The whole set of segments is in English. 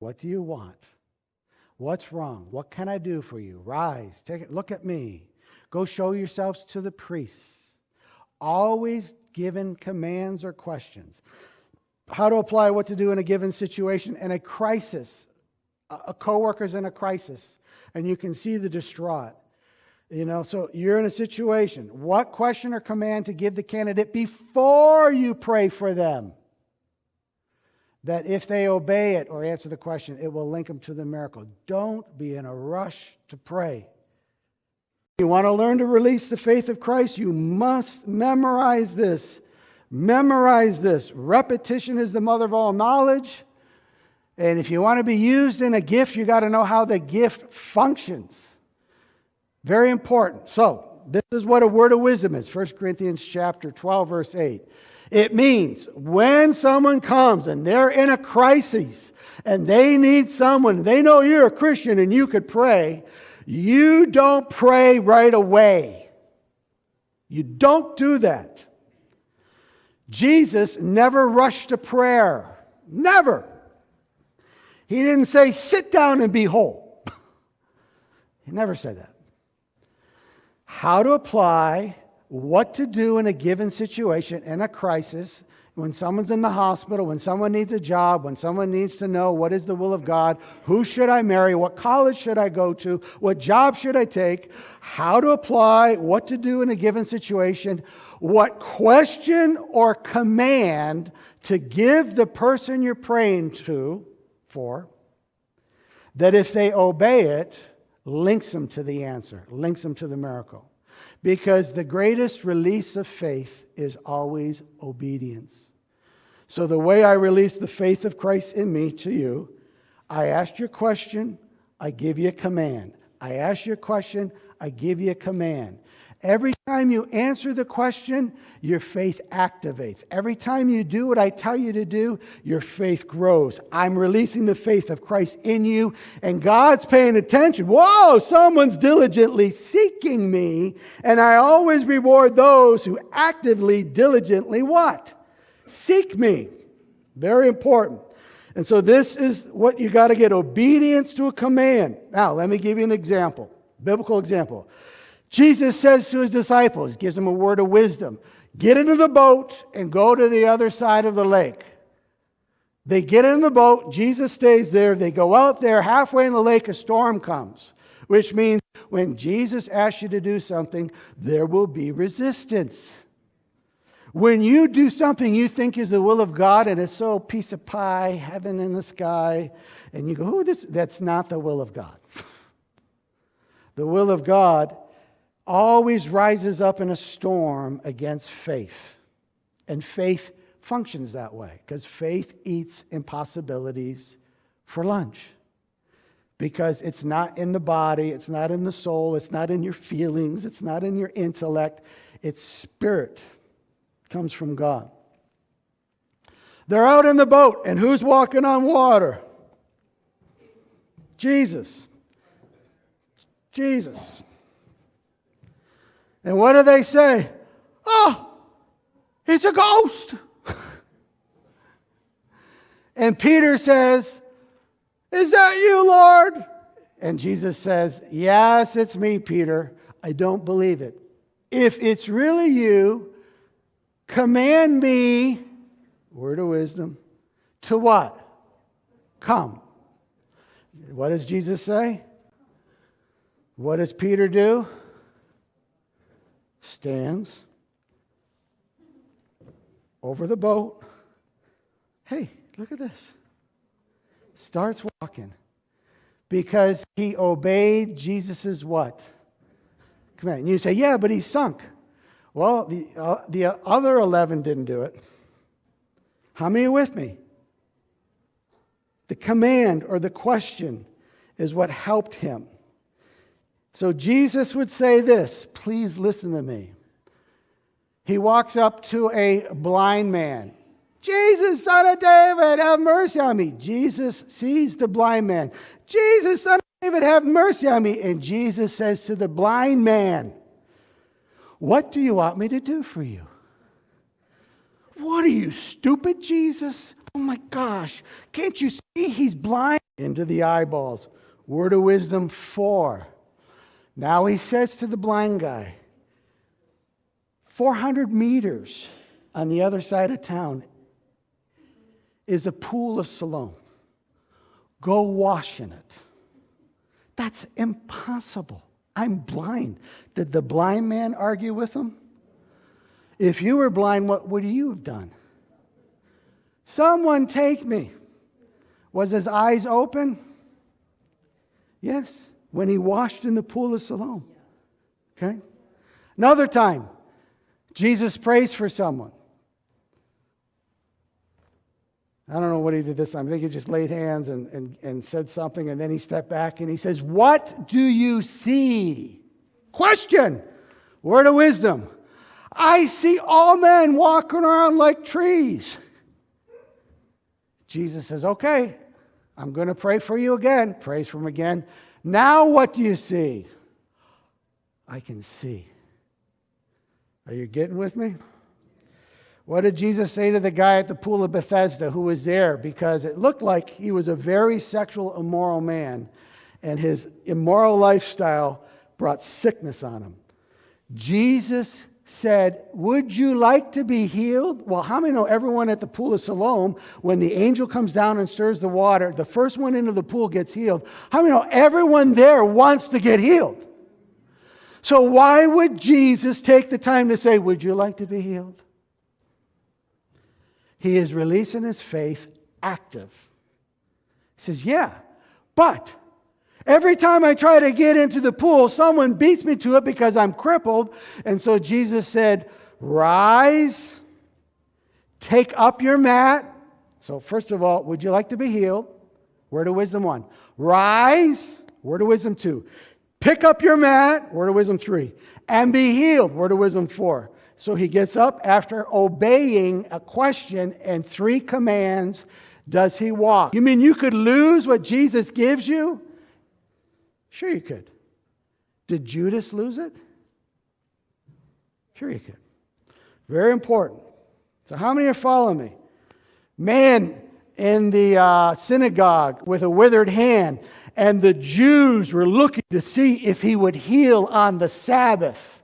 What do you want? What's wrong? What can I do for you? Rise, take it, look at me. Go show yourselves to the priests. Always given commands or questions. How to apply what to do in a given situation and a crisis. A coworker's in a crisis, and you can see the distraught. So you're in a situation. What question or command to give the candidate before you pray for them? That if they obey it or answer the question, it will link them to the miracle. Don't be in a rush to pray. You want to learn to release the faith of Christ, you must memorize this. Memorize this. Repetition is the mother of all knowledge. And if you want to be used in a gift, you got to know how the gift functions. Very important. So, this is what a word of wisdom is. 1 Corinthians chapter 12, verse 8. It means when someone comes and they're in a crisis and they need someone, they know you're a Christian and you could pray, you don't pray right away. You don't do that. Jesus never rushed to prayer. Never. He didn't say, sit down and be whole. He never said that. How to apply what to do in a given situation, in a crisis, when someone's in the hospital, when someone needs a job, when someone needs to know what is the will of God, who should I marry, what college should I go to, what job should I take, how to apply what to do in a given situation, what question or command to give the person you're praying for, that if they obey it, links them to the answer, links them to the miracle. Because the greatest release of faith is always obedience. So the way I release the faith of Christ in me to you, I ask you a question, I give you a command. I ask you a question, I give you a command. Every time you answer the question, your faith activates. Every time you do what I tell you to do, your faith grows. I'm releasing the faith of Christ in you, and God's paying attention. Whoa, someone's diligently seeking me, and I always reward those who actively, diligently what? Seek me. Very important. And so this is what you got to get, obedience to a command. Now, let me give you an example, biblical example. Jesus says to his disciples, gives them a word of wisdom, get into the boat and go to the other side of the lake. They get in the boat, Jesus stays there, they go out there, halfway in the lake a storm comes, which means when Jesus asks you to do something, there will be resistance. When you do something you think is the will of God and it's so piece of pie, heaven in the sky, and you go, that's not the will of God. The will of God always rises up in a storm against faith. And faith functions that way because faith eats impossibilities for lunch. Because it's not in the body, it's not in the soul, it's not in your feelings, it's not in your intellect. It's spirit. It comes from God. They're out in the boat, and who's walking on water? Jesus. Jesus. And what do they say? Oh, it's a ghost. And Peter says, is that you, Lord? And Jesus says, yes, it's me, Peter. I don't believe it. If it's really you, command me, word of wisdom, to what? Come. What does Jesus say? What does Peter do? Stands over the boat. Hey, look at this. Starts walking. Because he obeyed Jesus' what? Command. And you say, yeah, but he sunk. Well, the other 11 didn't do it. How many are with me? The command or the question is what helped him. So Jesus would say this, please listen to me. He walks up to a blind man. Jesus, son of David, have mercy on me. Jesus sees the blind man. Jesus, son of David, have mercy on me. And Jesus says to the blind man, what do you want me to do for you? What are you, stupid, Jesus? Oh my gosh, can't you see he's blind? into the eyeballs. Word of wisdom 4. Now he says to the blind guy, 400 meters on the other side of town is a pool of Siloam. Go wash in it. That's impossible. I'm blind. Did the blind man argue with him? If you were blind, what would you have done? Someone take me. Was his eyes open? Yes, when he washed in the pool of Siloam. Okay? Another time, Jesus prays for someone. I don't know what he did this time. I think he just laid hands and said something, and then he stepped back and he says, "What do you see?" Question. Word of wisdom. "I see all men walking around like trees." Jesus says, "Okay, I'm going to pray for you again." Prays for him again. "Now what do you see?" "I can see." Are you getting with me? What did Jesus say to the guy at the pool of Bethesda who was there? Because it looked like he was a very sexual, immoral man, and his immoral lifestyle brought sickness on him. Jesus said, "Would you like to be healed?" Well, how many know everyone at the pool of Siloam, when the angel comes down and stirs the water, the first one into the pool gets healed? How many know everyone there wants to get healed? So why would Jesus take the time to say, "Would you like to be healed?" He is releasing his faith active. He says, "Yeah, but every time I try to get into the pool, someone beats me to it because I'm crippled." And so Jesus said, "Rise, take up your mat." So first of all, would you like to be healed? Word of wisdom 1. Rise, word of wisdom 2. Pick up your mat, word of wisdom 3. And be healed, word of wisdom 4. So he gets up after obeying a question and 3 commands. Does he walk? You mean you could lose what Jesus gives you? Sure you could. Did Judas lose it? Sure you could. Very important. So how many are following me? Man in the synagogue with a withered hand, and the Jews were looking to see if he would heal on the Sabbath.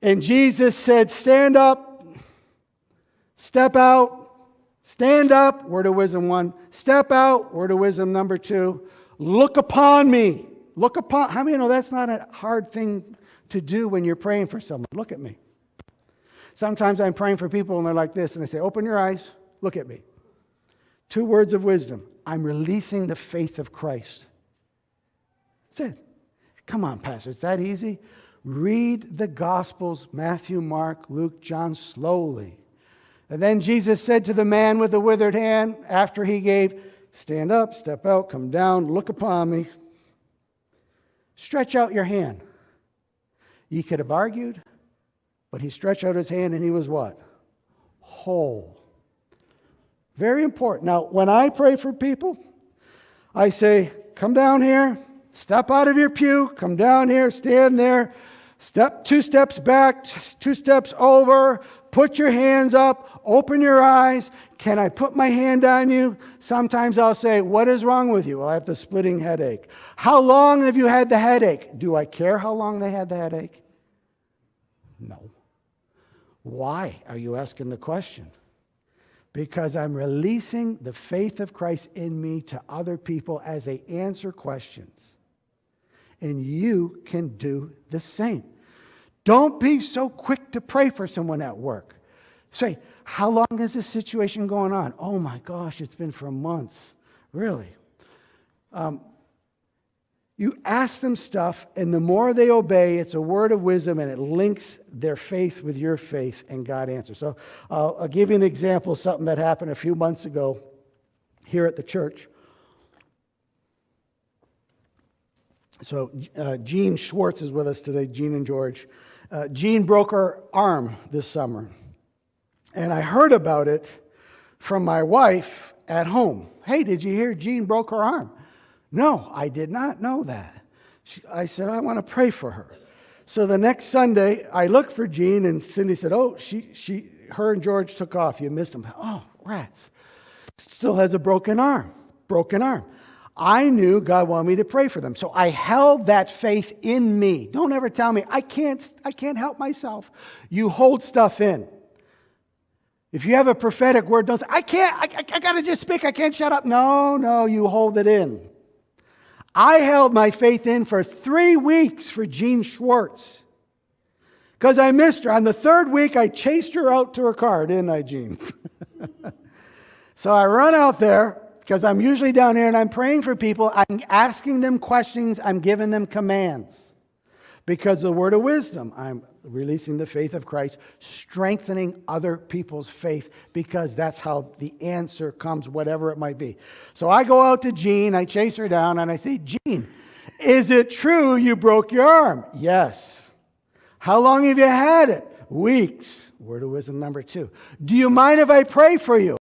And Jesus said, "Stand up, step out, stand up," word of wisdom 1. Step out, word of wisdom number 2. Look upon me. Look upon. How many know that's not a hard thing to do when you're praying for someone? Look at me. Sometimes I'm praying for people and they're like this, and I say, "Open your eyes, look at me." 2 words of wisdom. I'm releasing the faith of Christ. That's it. Come on, Pastor, it's that easy? Read the Gospels, Matthew, Mark, Luke, John, slowly. And then Jesus said to the man with the withered hand, after he gave, "Stand up, step out, come down, look upon me. Stretch out your hand." He could have argued, but he stretched out his hand and he was what? Whole. Very important. Now, when I pray for people, I say, "Come down here, step out of your pew, come down here, stand there, step 2 steps back, 2 steps over, put your hands up, open your eyes. Can I put my hand on you?" Sometimes I'll say, "What is wrong with you?" "Well, I have the splitting headache." "How long have you had the headache?" Do I care how long they had the headache? No. Why are you asking the question? Because I'm releasing the faith of Christ in me to other people as they answer questions. And you can do the same. Don't be so quick to pray for someone at work. Say, "How long is this situation going on?" "Oh my gosh, it's been for months." "Really?" You ask them stuff, and the more they obey, it's a word of wisdom, and it links their faith with your faith, and God answers. So I'll give you an example of something that happened a few months ago here at the church. So Jean Schwartz is with us today, Jean and George. Jean broke her arm this summer, and I heard about it from my wife at home. "Hey, did you hear Jean broke her arm?" "No, I did not know that." I said, "I want to pray for her." So the next Sunday, I looked for Jean, and Cindy said, "Oh, her and George took off. You missed them." "Oh, rats." Still has a broken arm. broken arm. I knew God wanted me to pray for them. So I held that faith in me. Don't ever tell me, I can't help myself. You hold stuff in. If you have a prophetic word, don't say, I got to just speak. I can't shut up. No, you hold it in. I held my faith in for 3 weeks for Jean Schwartz. Because I missed her. On the 3rd week, I chased her out to her car, didn't I, Jean? So I run out there, because I'm usually down here and I'm praying for people. I'm asking them questions. I'm giving them commands. Because the word of wisdom, I'm releasing the faith of Christ, strengthening other people's faith, because that's how the answer comes, whatever it might be. So I go out to Jean, I chase her down, and I say, Jean, is it true you broke your arm? Yes. How long have you had it? Weeks. Word of wisdom number 2. Do you mind if I pray for you?